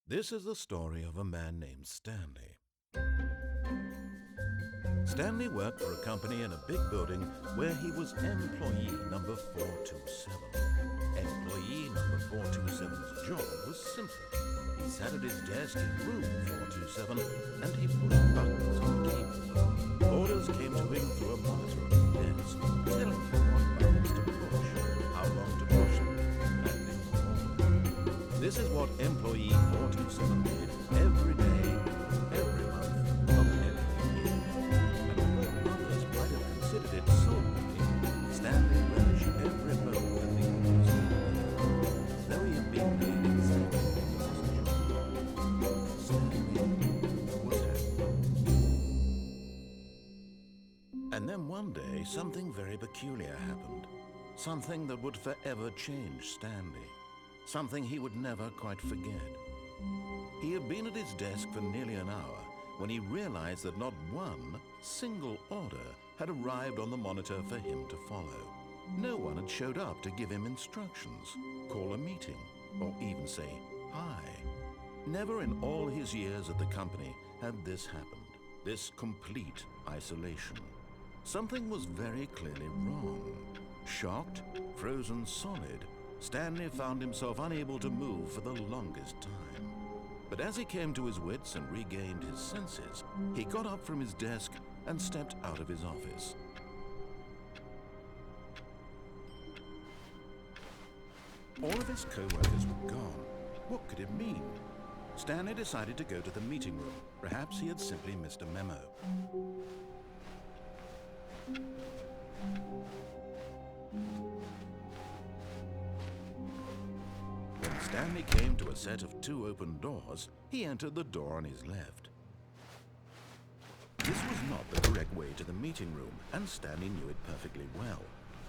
This is the story of a man named Stanley. Stanley worked for a company in a big building where he was employee number 427. Employee number 427's job was simple. He sat at his desk in room 427 and he pushed buttons on keyboard. Orders came to him through a monitor on the desk, telling him what buttons to push, how long to push them, and more. This is what employee 427 did every day, every month, of every year. And although others might have considered it soul-making, Stanley relished every moment that he was doing, though he had been paid exactly for his job. Stanley was happy. And then one day, something very peculiar happened. Something that would forever change Stanley. Something he would never quite forget. He had been at his desk for nearly an hour when he realized that not one single order had arrived on the monitor for him to follow. No one had showed up to give him instructions, call a meeting, or even say hi. Never in all his years at the company had this happened, this complete isolation. Something was very clearly wrong. Shocked, frozen solid, Stanley found himself unable to move for the longest time. But as he came to his wits and regained his senses, he got up from his desk and stepped out of his office. All of his co-workers were gone. What could it mean? Stanley decided to go to the meeting room. Perhaps he had simply missed a memo. When Stanley came to a set of two open doors, he entered the door on his left. This was not the correct way to the meeting room, and Stanley knew it perfectly well.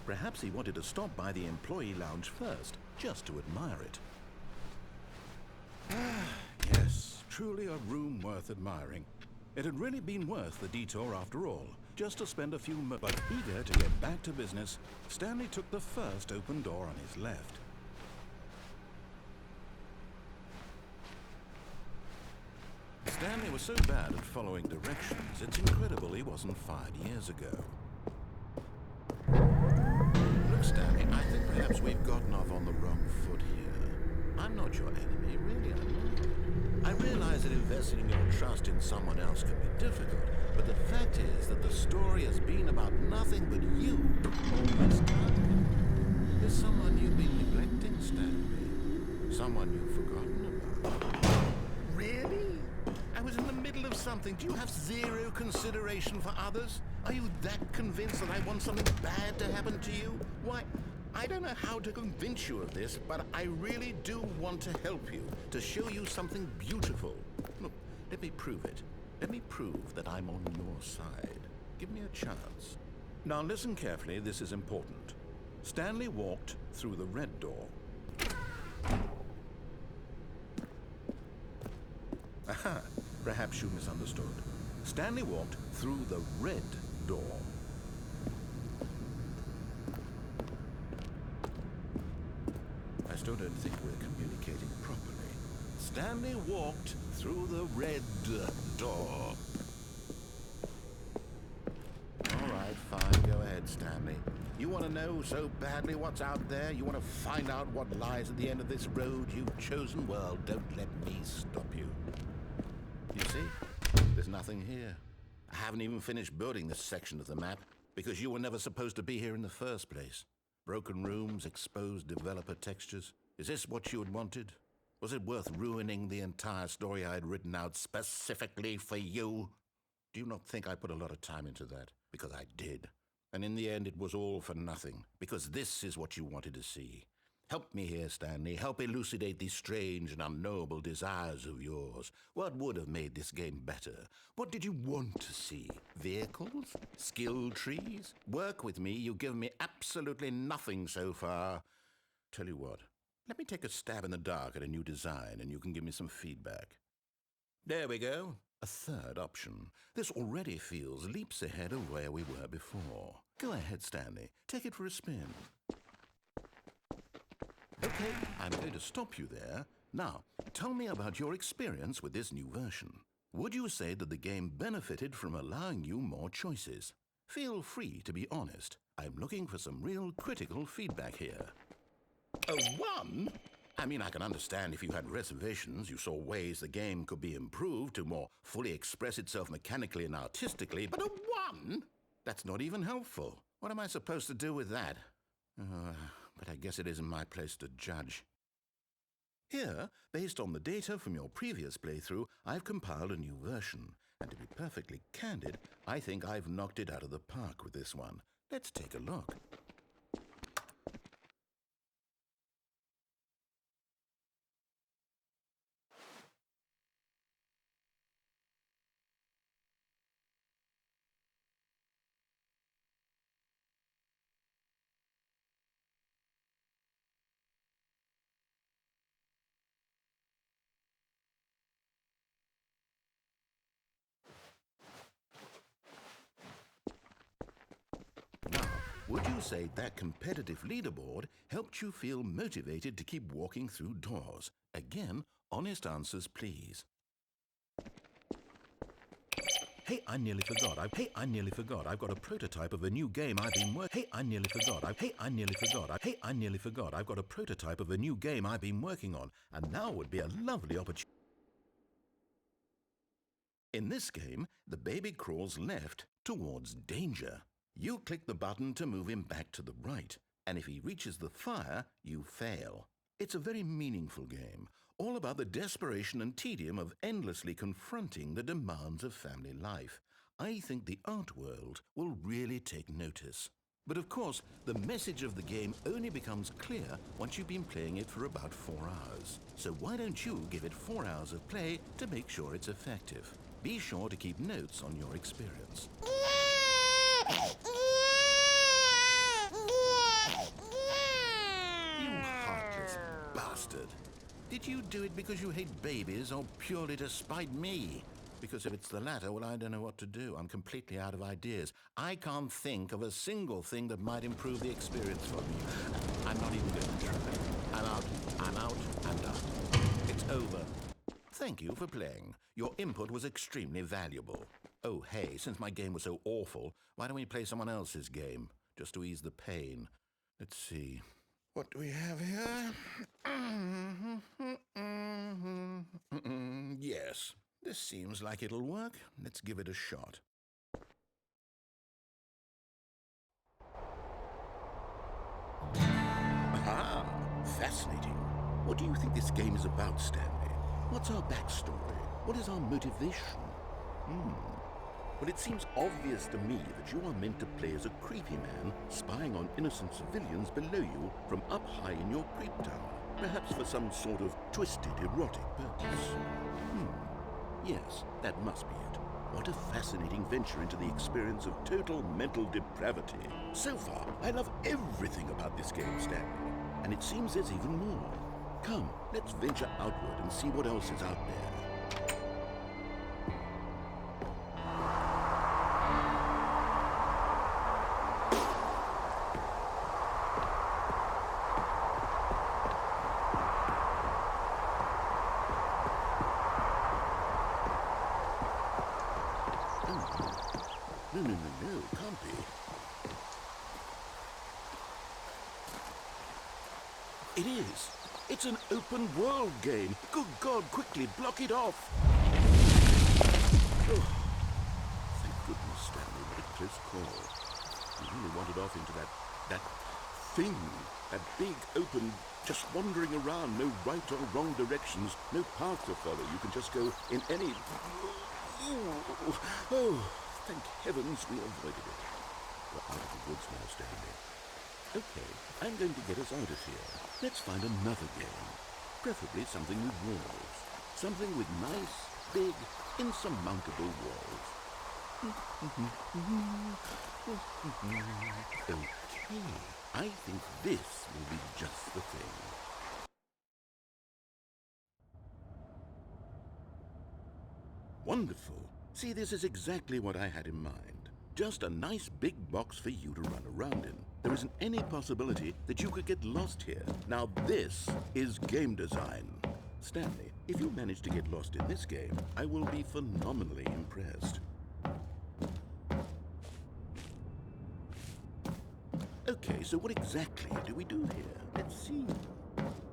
Perhaps he wanted to stop by the employee lounge first, just to admire it. Yes, truly a room worth admiring. It had really been worth the detour after all, just to spend a few moments. But eager to get back to business, Stanley took the first open door on his left. Stanley was so bad at following directions, it's incredible he wasn't fired years ago. Look, Stanley, I think perhaps we've gotten off on the wrong foot here. I'm not your enemy, really I'm not. I realize that investing your trust in someone else can be difficult, but the fact is that the story has been about nothing but you all this time. There's someone you've been neglecting, Stanley. Someone you've forgotten about. Really? I was in the middle of something. Do you have zero consideration for others? Are you that convinced that I want something bad to happen to you? Why, I don't know how to convince you of this, but I really do want to help you, to show you something beautiful. Look, let me prove it. Let me prove that I'm on your side. Give me a chance. Now listen carefully, this is important. Stanley walked through the red door. Aha, perhaps you misunderstood. Stanley walked through the red door. I still don't think we're communicating properly. Stanley walked through the red door. All right, fine, go ahead, Stanley. You want to know so badly what's out there? You want to find out what lies at the end of this road you've chosen? Well, don't let me stop you. You see, there's nothing here. I haven't even finished building this section of the map because you were never supposed to be here in the first place. Broken rooms, exposed developer textures. Is this what you had wanted? Was it worth ruining the entire story I had written out specifically for you? Do you not think I put a lot of time into that? Because I did. And in the end, it was all for nothing, because this is what you wanted to see. Help me here, Stanley. Help elucidate these strange and unknowable desires of yours. What would have made this game better? What did you want to see? Vehicles? Skill trees? Work with me. You've given me absolutely nothing so far. Tell you what, let me take a stab in the dark at a new design and you can give me some feedback. There we go. A third option. This already feels leaps ahead of where we were before. Go ahead, Stanley. Take it for a spin. Okay, I'm going to stop you there. Now, tell me about your experience with this new version. Would you say that the game benefited from allowing you more choices? Feel free to be honest. I'm looking for some real critical feedback here. A 1? I mean, I can understand if you had reservations, you saw ways the game could be improved to more fully express itself mechanically and artistically, but a 1? That's not even helpful. What am I supposed to do with that? But I guess it isn't my place to judge. Here, based on the data from your previous playthrough, I've compiled a new version. And to be perfectly candid, I think I've knocked it out of the park with this one. Let's take a look. Would you say that competitive leaderboard helped you feel motivated to keep walking through doors? Again, honest answers, please. Hey, I nearly forgot. I've got a prototype of a new game I've been working. Hey, I nearly forgot. I've got a prototype of a new game I've been working on, and now would be a lovely opportunity. In this game, the baby crawls left towards danger. You click the button to move him back to the right, and if he reaches the fire, you fail. It's a very meaningful game, all about the desperation and tedium of endlessly confronting the demands of family life. I think the art world will really take notice. But of course, the message of the game only becomes clear once you've been playing it for about 4 hours. So why don't you give it 4 hours of play to make sure it's effective? Be sure to keep notes on your experience. You heartless bastard. Did you do it because you hate babies or purely to spite me? Because if it's the latter, well, I don't know what to do. I'm completely out of ideas. I can't think of a single thing that might improve the experience for me. I'm not even going to try. I'm out, I'm done. It's over. Thank you for playing. Your input was extremely valuable. Oh, hey, since my game was so awful, why don't we play someone else's game, just to ease the pain? Let's see. What do we have here? Yes, this seems like it'll work. Let's give it a shot. Aha! Fascinating. What do you think this game is about, Stanley? What's our backstory? What is our motivation? Well, it seems obvious to me that you are meant to play as a creepy man spying on innocent civilians below you from up high in your creep tower, perhaps for some sort of twisted erotic purpose. Yes, that must be it. What a fascinating venture into the experience of total mental depravity. So far, I love everything about this game, Stanley, and it seems there's even more. Come, let's venture outward and see what else is out there. No, can't be. It is. It's an open world game. Good God, quickly block it off. Oh, thank goodness, Stanley, what a close call. You really wandered off into that thing, that big, open, just wandering around, no right or wrong directions, no path to follow. You can just go in any... Oh, thank heavens we avoided it. We're out of the woods now, Stanley. Okay, I'm going to get us out of here. Let's find another game. Preferably something with walls. Something with nice, big, insurmountable walls. Okay, I think this will be just the thing. Wonderful. See, this is exactly what I had in mind. Just a nice big box for you to run around in. There isn't any possibility that you could get lost here. Now this is game design. Stanley, if you manage to get lost in this game, I will be phenomenally impressed. Okay, so what exactly do we do here? Let's see.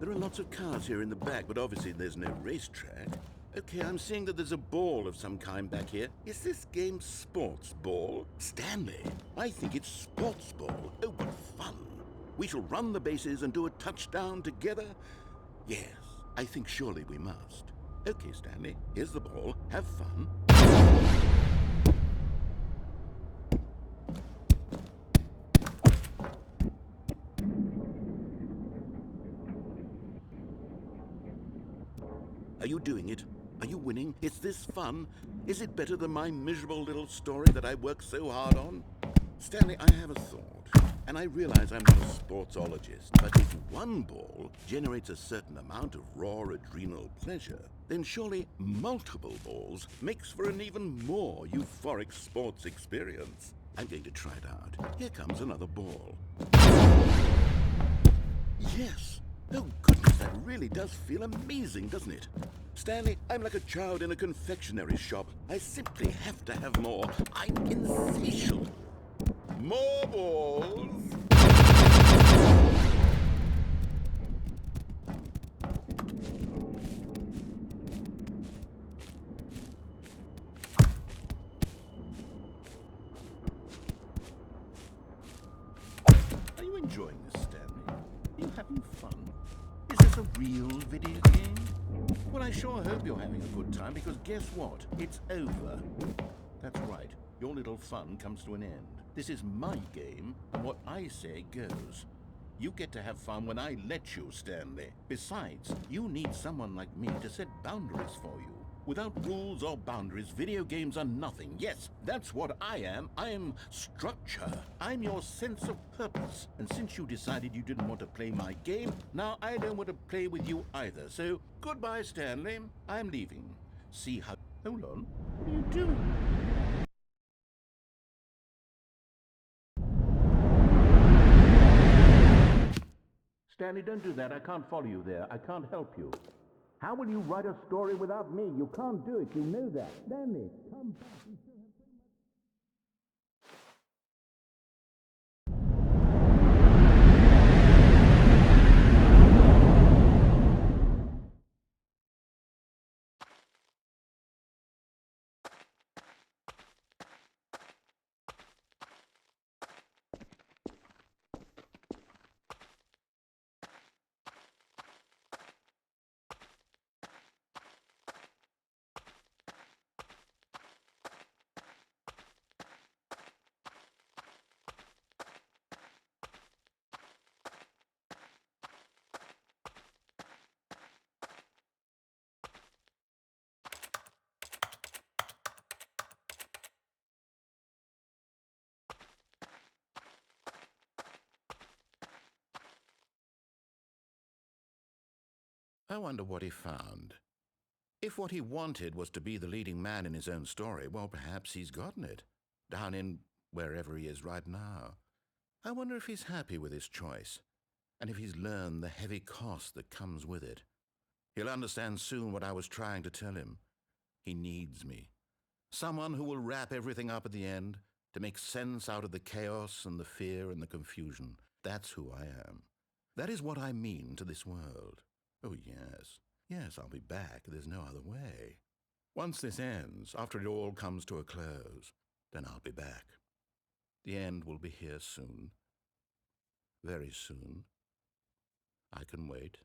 There are lots of cars here in the back, but obviously there's no racetrack. Okay, I'm seeing that there's a ball of some kind back here. Is this game sports ball? Stanley, I think it's sports ball. Oh, what fun. We shall run the bases and do a touchdown together? Yes, I think surely we must. Okay, Stanley, here's the ball. Have fun. Are you doing it? Are you winning? Is this fun? Is it better than my miserable little story that I worked so hard on? Stanley, I have a thought, and I realize I'm not a sportsologist, but if one ball generates a certain amount of raw adrenal pleasure, then surely multiple balls makes for an even more euphoric sports experience. I'm going to try it out. Here comes another ball. Yes! Oh goodness, that really does feel amazing, doesn't it? Stanley, I'm like a child in a confectionery shop. I simply have to have more. I'm insatiable. More balls! Are you enjoying this, Stanley? Are you having fun? Is this a real video game? Well, I sure hope you're having a good time, because guess what? It's over. That's right. Your little fun comes to an end. This is my game, and what I say goes. You get to have fun when I let you, Stanley. Besides, you need someone like me to set boundaries for you. Without rules or boundaries, video games are nothing. Yes, that's what I am. I am structure. I'm your sense of purpose. And since you decided you didn't want to play my game, now I don't want to play with you either. So, goodbye, Stanley. I'm leaving. See how... Hold on. What are you doing? Stanley, don't do that. I can't follow you there. I can't help you. How will you write a story without me? You can't do it. You know that. Stanley, come back. I wonder what he found. If what he wanted was to be the leading man in his own story, well, perhaps he's gotten it, down in wherever he is right now. I wonder if he's happy with his choice, and if he's learned the heavy cost that comes with it. He'll understand soon what I was trying to tell him. He needs me. Someone who will wrap everything up at the end, to make sense out of the chaos and the fear and the confusion. That's who I am. That is what I mean to this world. Oh, yes. Yes, I'll be back. There's no other way. Once this ends, after it all comes to a close, then I'll be back. The end will be here soon. Very soon. I can wait.